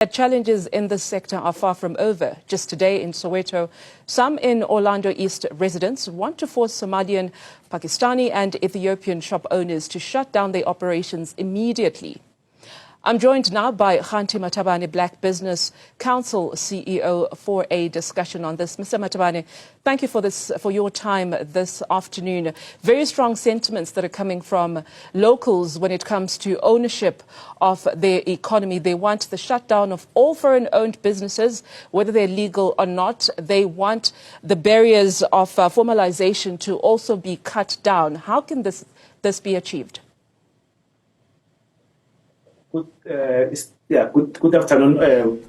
Challenges in this sector are far from over. Just today in Soweto, some in Orlando East residents want to force Somalian, Pakistani and Ethiopian shop owners to shut down their operations immediately. I'm joined now by Khanti Matabane, Black Business Council CEO, for a discussion on this. Mr. Matabane, thank you for your time this afternoon. Very strong sentiments that are coming from locals when it comes to ownership of their economy. They want the shutdown of all foreign-owned businesses, whether they're legal or not. They want the barriers of formalization to also be cut down. How can this be achieved? Good afternoon,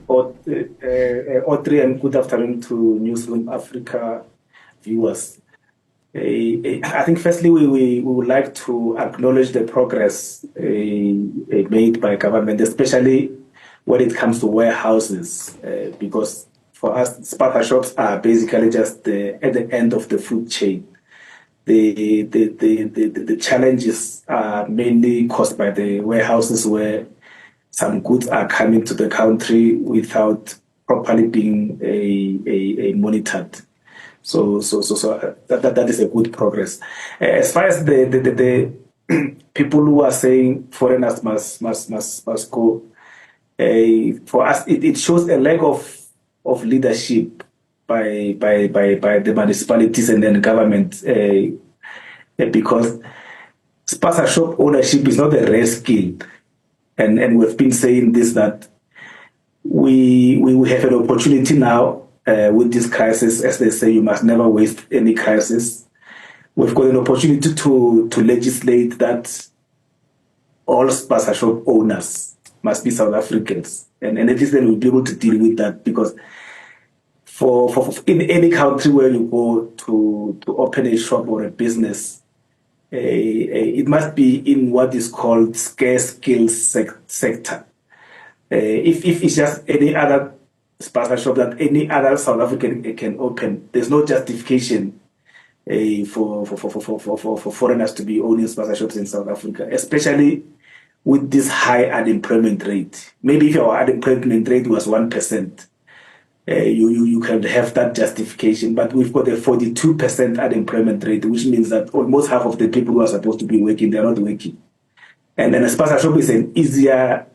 Audrey, and good afternoon to Newsroom Africa viewers. I think firstly we would like to acknowledge the progress made by government, especially when it comes to warehouses, because for us, spaza shops are basically just at the end of the food chain. The challenges are mainly caused by the warehouses where some goods are coming to the country without properly being monitored. So that is a good progress. As far as the people who are saying foreigners must go, for us it shows a lack of leadership by the municipalities and then government, because spaza shop ownership is not a rare skill. And we've been saying this, that we have an opportunity now with this crisis. As they say, you must never waste any crisis. We've got an opportunity to legislate that all spaza shop owners must be South Africans. And at least then we'll be able to deal with that, because for in any country where you go to open a shop or a business, it must be in what is called scarce skills sector. If it's just any other spaza shop that any other South African can open, there's no justification for foreigners to be owning spaza shops in South Africa, especially with this high unemployment rate. Maybe if our unemployment rate was 1%, you can have that justification, but we've got a 42% unemployment rate, which means that almost half of the people who are supposed to be working, they're not working. And then a spaza shop is an easier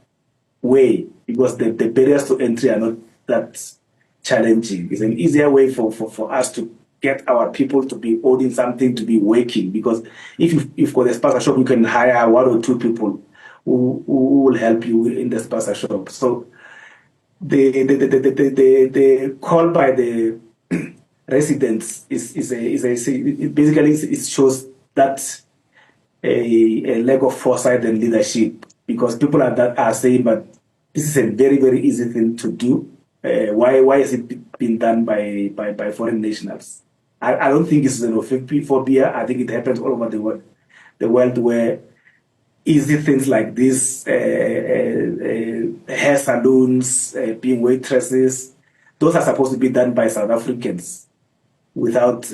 way, because the barriers to entry are not that challenging. It's an easier way for us to get our people to be owning something, to be working, because if you've got a spaza shop, you can hire one or two people who will help you in the spaza shop. So the call by the residents it shows that a lack of foresight and leadership, because people are saying, but this is a very, very easy thing to do. Why is it being done by foreign nationals? I don't think it's xenophobia. I think it happens all over the world where easy things like this, hair salons, being waitresses, those are supposed to be done by South Africans without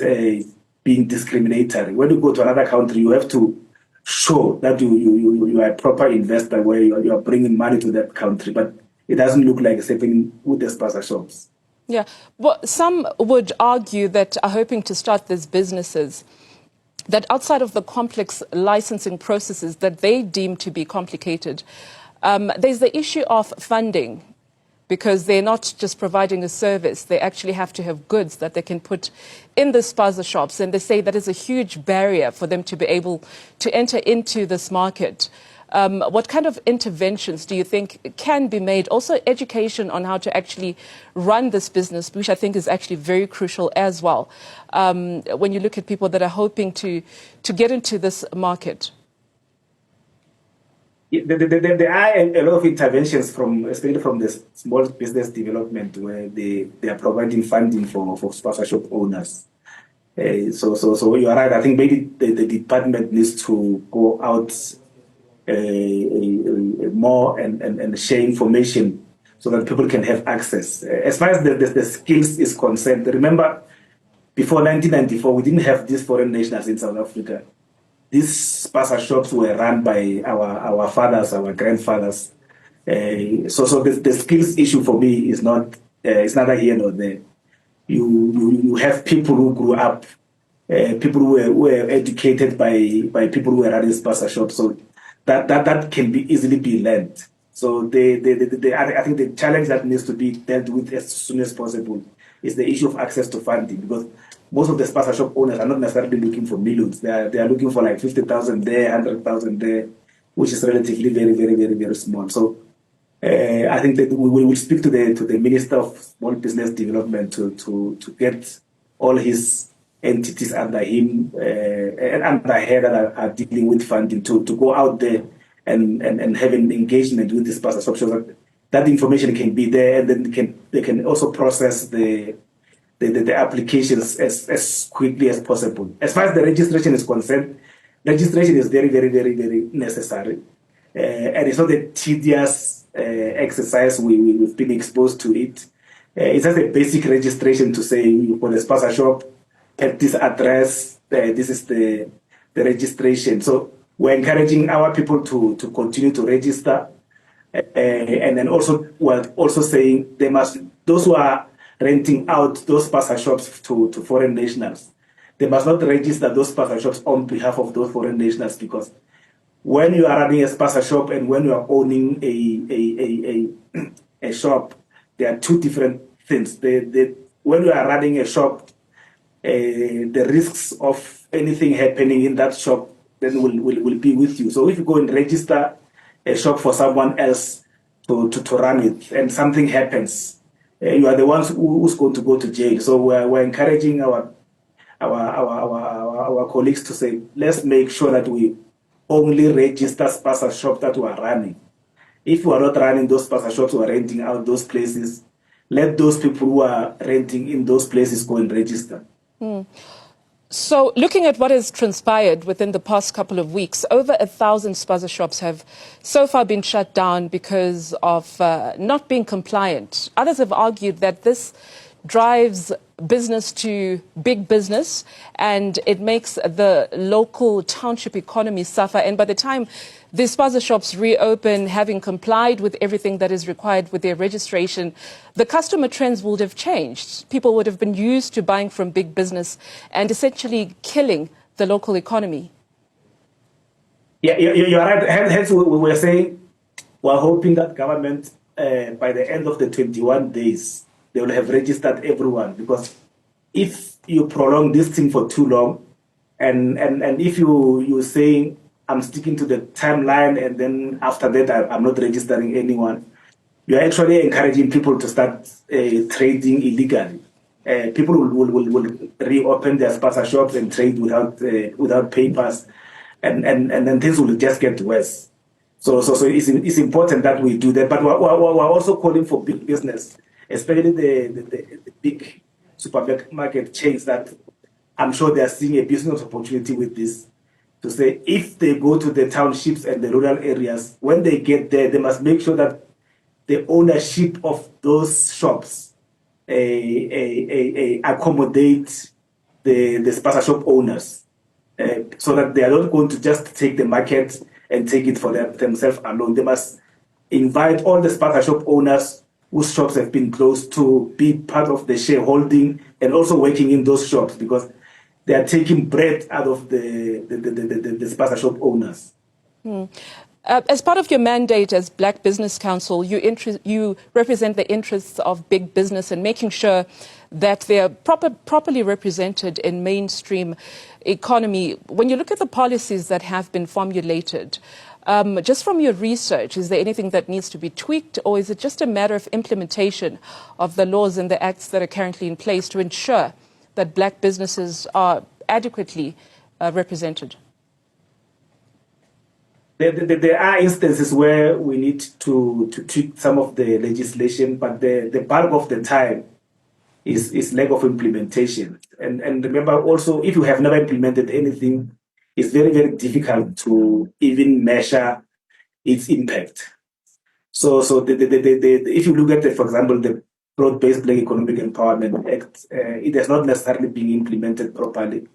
being discriminatory. When you go to another country, you have to show that you are a proper investor, where you are bringing money to that country. But it doesn't look like it's happening with the spaza shops. Yeah, but some would argue that are hoping to start these businesses, that outside of the complex licensing processes that they deem to be complicated, there's the issue of funding, because they're not just providing a service, they actually have to have goods that they can put in the spaza shops. And they say that is a huge barrier for them to be able to enter into this market. What kind of interventions do you think can be made? Also education on how to actually run this business, which I think is actually very crucial as well, when you look at people that are hoping to get into this market. Yeah, there are a lot of interventions especially from the small business development, where they are providing funding for spaza shop owners. So you are right. I think maybe the department needs to go out more and share information so that people can have access. As far as the skills is concerned, remember, before 1994, we didn't have these foreign nationals in South Africa. These spaza shops were run by our fathers, our grandfathers. So the skills issue for me is not it's neither here nor there. You have people who grew up, people who were educated by people who were running spaza shops, so that can be easily be learned. So I think the challenge that needs to be dealt with as soon as possible is the issue of access to funding, because most of the spaza shop owners are not necessarily looking for millions. They are looking for like 50,000 there, 100,000 there, which is relatively very small. So I think that we will speak to the Minister of Small Business Development to get all his entities under him and under her that are dealing with funding to go out there and have an engagement with this person, so that information can be there, and then they can also process the applications as quickly as possible. As far as the registration is concerned, registration is very necessary. And it's not a tedious exercise. We've been exposed to it. It's just a basic registration to say, for the spaza shop, at this address, this is the registration. So we're encouraging our people to continue to register. And then we're also saying those who are renting out those spaza shops to foreign nationals, they must not register those spaza shops on behalf of those foreign nationals, because when you are running a spaza shop and when you are owning a shop, there are two different things. When you are running a shop, the risks of anything happening in that shop then will be with you. So if you go and register a shop for someone else to run it and something happens, you are the ones who's going to go to jail. So we're encouraging our colleagues to say, let's make sure that we only register spaza shops that we are running. If we are not running those spaza shops, we are renting out those places, let those people who are renting in those places go and register. So looking at what has transpired within the past couple of weeks, over 1,000 spaza shops have so far been shut down because of not being compliant. Others have argued that this drives business to big business and it makes the local township economy suffer. And by the time the spaza shops reopen, having complied with everything that is required with their registration, the customer trends would have changed. People would have been used to buying from big business and essentially killing the local economy. Yeah, you're right. Hence, we were saying we're hoping that government, by the end of the 21 days, they will have registered everyone, because if you prolong this thing for too long, and if you're saying I'm sticking to the timeline and then after that I'm not registering anyone, you're actually encouraging people to start trading illegally. People will reopen their spaza shops and trade without papers, and then things will just get worse. So it's important that we do that, but we're also calling for big business, especially the big supermarket chains that I'm sure they are seeing a business opportunity with this, to say if they go to the townships and the rural areas, when they get there, they must make sure that the ownership of those shops accommodate the spaza shop owners, so that they are not going to just take the market and take it for themselves alone. They must invite all the spaza shop owners whose shops have been closed to be part of the shareholding and also working in those shops, because they are taking bread out of the spaza shop owners. As part of your mandate as Black Business Council, you represent the interests of big business and making sure that they are properly represented in mainstream economy. When you look at the policies that have been formulated, just from your research, is there anything that needs to be tweaked, or is it just a matter of implementation of the laws and the acts that are currently in place to ensure that black businesses are adequately represented? There are instances where we need to tweak some of the legislation, but the bulk of the time is lack of implementation. And remember also, if you have never implemented anything, it's very difficult to even measure its impact. So if you look at, for example, the Broad-Based Black Economic Empowerment Act, it has not necessarily been implemented properly.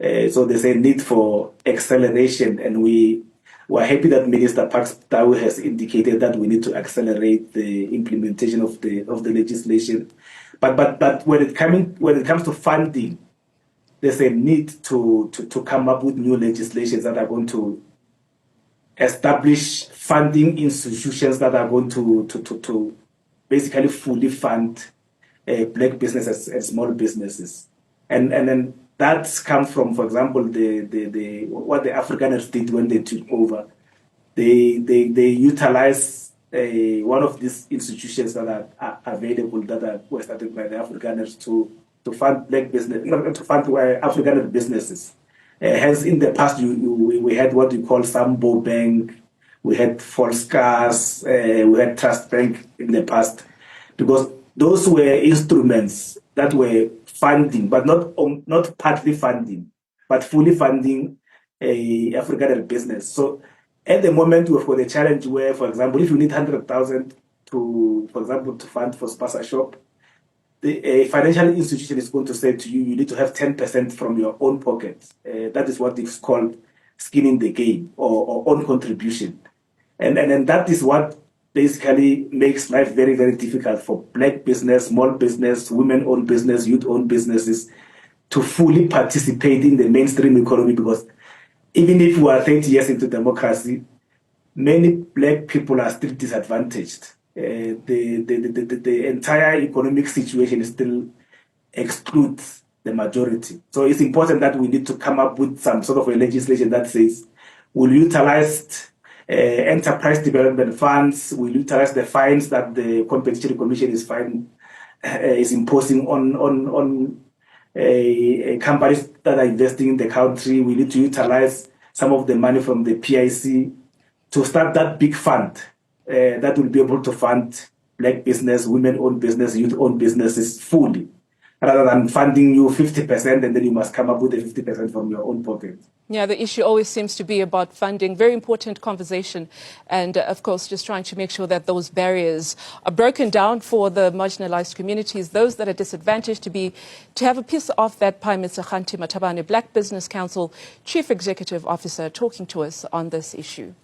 So there's a need for acceleration, and we we're happy that Minister Pakstawi has indicated that we need to accelerate the implementation of the legislation. But when it comes to funding, there's a need to come up with new legislations that are going to establish funding institutions that are going to basically fully fund black businesses and small businesses. And then that's come from, for example, what the Afrikaners did when they took over. They utilize one of these institutions that are available were started by the Afrikaners to fund black business, to fund Afrikaner businesses. Hence, in the past, we had what we call Sambo Bank, we had Volkskas, we had Trust Bank in the past, because those were instruments that were funding, but not partly funding, but fully funding a African business. So at the moment, we've got a challenge where, for example, if you need 100,000 for example, to fund for spaza shop, a financial institution is going to say to you, you need to have 10% from your own pocket. That is what is called skin in the game or own contribution. And that is what basically makes life very, very difficult for black business, small business, women-owned business, youth-owned businesses to fully participate in the mainstream economy, because even if we are 30 years into democracy, many black people are still disadvantaged. The entire economic situation still excludes the majority. So it's important that we need to come up with some sort of a legislation that says we'll utilize enterprise development funds, we'll utilize the fines that the Competition Commission is imposing on companies that are investing in the country. We need to utilize some of the money from the PIC to start that big fund that will be able to fund black business, women-owned business, youth-owned businesses fully, rather than funding you 50% and then you must come up with the 50% from your own pocket. Yeah, the issue always seems to be about funding. Very important conversation. And of course, just trying to make sure that those barriers are broken down for the marginalized communities, those that are disadvantaged, to have a piece of that pie. Mr. Khanti Matabane, Black Business Council Chief Executive Officer, talking to us on this issue.